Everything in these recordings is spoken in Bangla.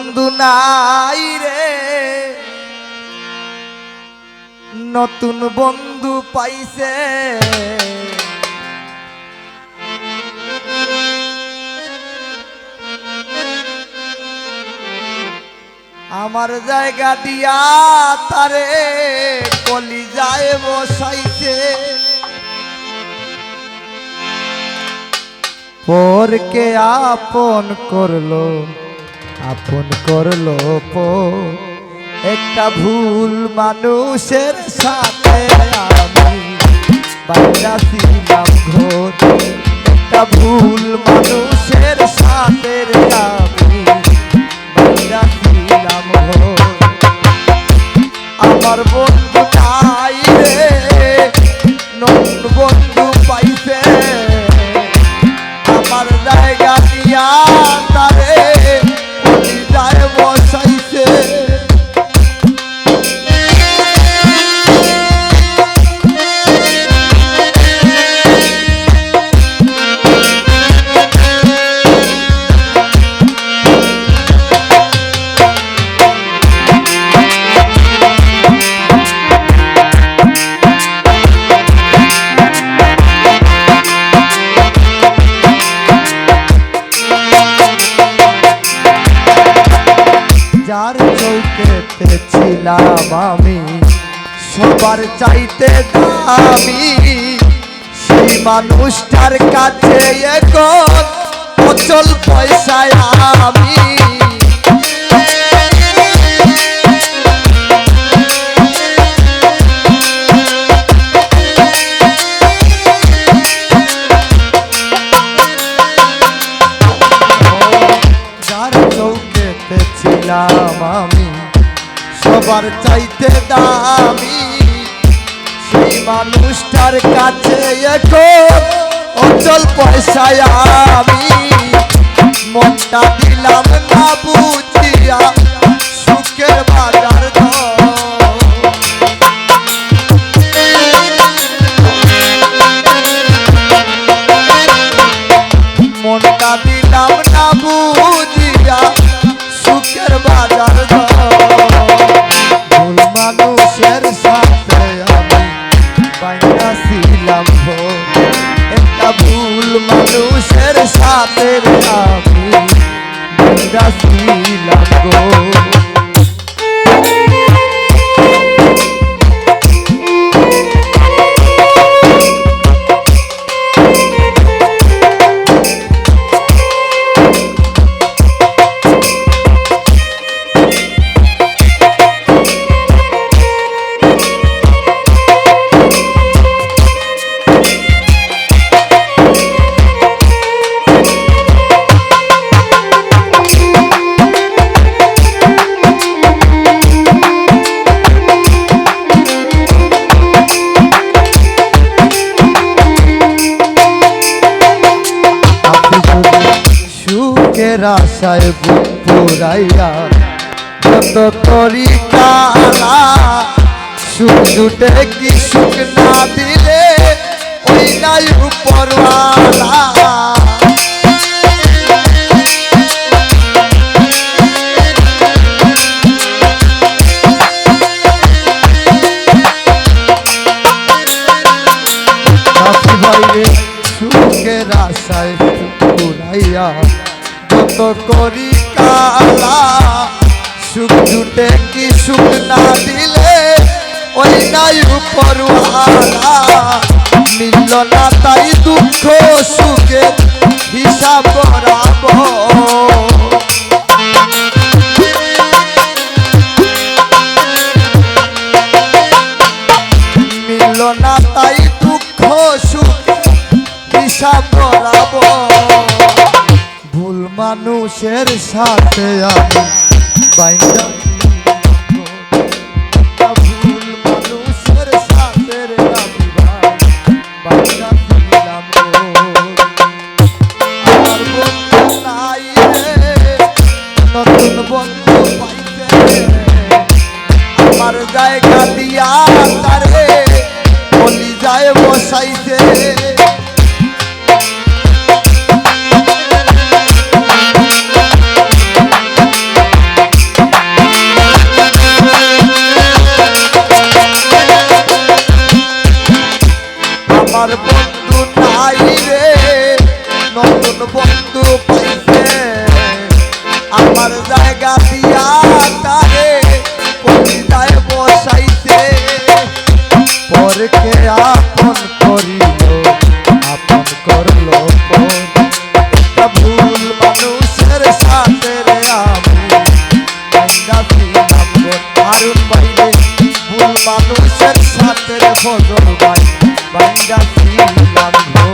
বন্ধু নাই রে, নতুন বন্ধু পাইছে। আমার জায়গা দিয়া তারে কলিজায় বসাইছে। পরকে আপন করলো, আপন করলো পর। একটা ভুল মানুষের সাথে আমি বাইরাছিলাম ঘোর। একটা ভুল মানুষের সাথে আমি বাইরাছিলাম ঘোর। আমার বন্ধু নাই রে, নতুন বন্ধু পাইছে। আমার জায়গা দিয়া তারে কলিজায় বসাইছে। যার চৌকেতে ছিলাম আমি সবার চাইতে দামি, সেই মানুষটার কাছে এখন অচল পয়সায় আমি। যার চৌকেতে ছিলাম আমি সবার চাইতে দামি, সেই মানুষটার কাছে এখন অচল পয়সায় আমি। মনটা দিলাম না বুঝিয়া সুখের বাজার দর। মনটা দিলাম না বুঝিয়া সুখের বাজার দর। ভুল মানুষের সাথে আমি বাইরাছিলাম ঘোর। একটা ভুল মানুষের সাথে আমি বাইরাছিলাম ঘোর। সুখের আশায় বুক পুরাইয়া যত করি কালা, সুখ জুটে কি সুখ না দিলে ওই নাই উপরওয়ালা। সুখের আশায় পুরাইয়া যত করি কালা, সুখ জুটে কি সুখ না দিলে ওই নাই উপরওয়ালা। মিলল না তাই দুঃখ সুখের হিসাব করাবো। মিলল না তাই দুঃখ সুখ হিসাব করাবো। ভুল মানুষের সাথে আমি বাইরা, ভুল মানুষের সাথে আমি বাইরাছিলাম ঘোর। আমার বন্ধু নাই রে, নতুন বন্ধু পাইছে। আমার জায়গা দিয়া তারে কলিজায় বসাইছে। আমার জায়গা দিয়া তারে কলিজায় বসাইছে পরকে আপন করিল আপন করলো পর একটা ভুল মানুষের সাথে রে আমি বাইন্দা ছিলাম গো দারুণ বাইরে ভুল মানুষের সাথে রে ফজল ভাই বাইন্দা ছিলাম গো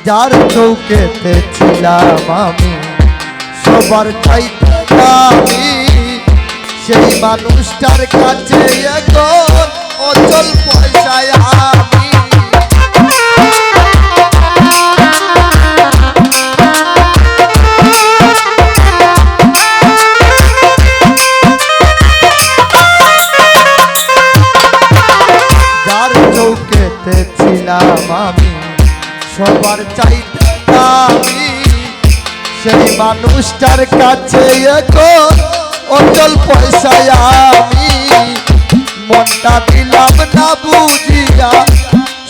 যার চৌকেতে ছিলাম আমি সবার চাইতে আমি সেই মানুষটার কাছে এখন অচল পয়সায় আমি যার চৌকেতে ছিলাম আমি সবার চাইতে আমি সেই মানুষটার কাছে এখন অচল পয়সায় আমি মনটা দিলাম না বুঝিয়া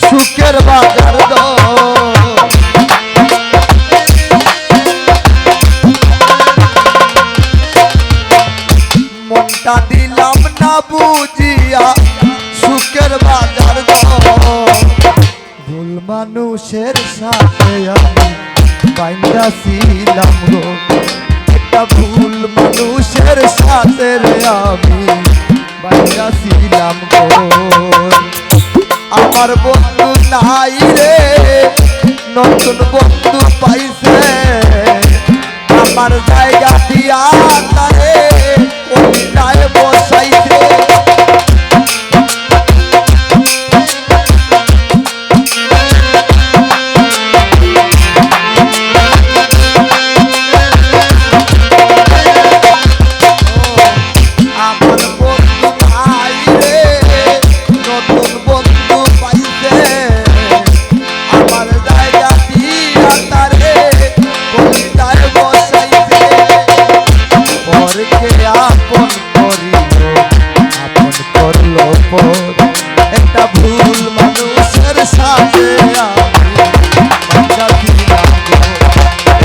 সুখের বাজার মনটা দিলাম না বুঝিয়া সুখের বাজার ভুল মানুষের সাথে আমি বাইন্দা ছিলাম গো একটা ভুল মানুষের সাথে রে আমি বাইন্দা ছিলাম গো আমার বন্ধু নাই রে নতুন বন্ধু পাইছে আমার জায়গা দিয়া তারে কলিজায় বসাইছে একটা ভুল মানুষের সাথে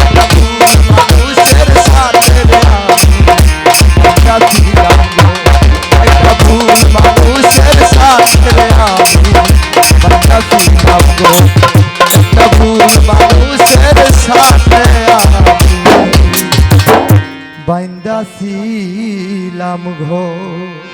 একটা ভুল মানুষের সাথে একটা ভুল মানুষের সাথে একটা ভুল মানুষের সাথে বাইন্দা ছিলাম ঘর।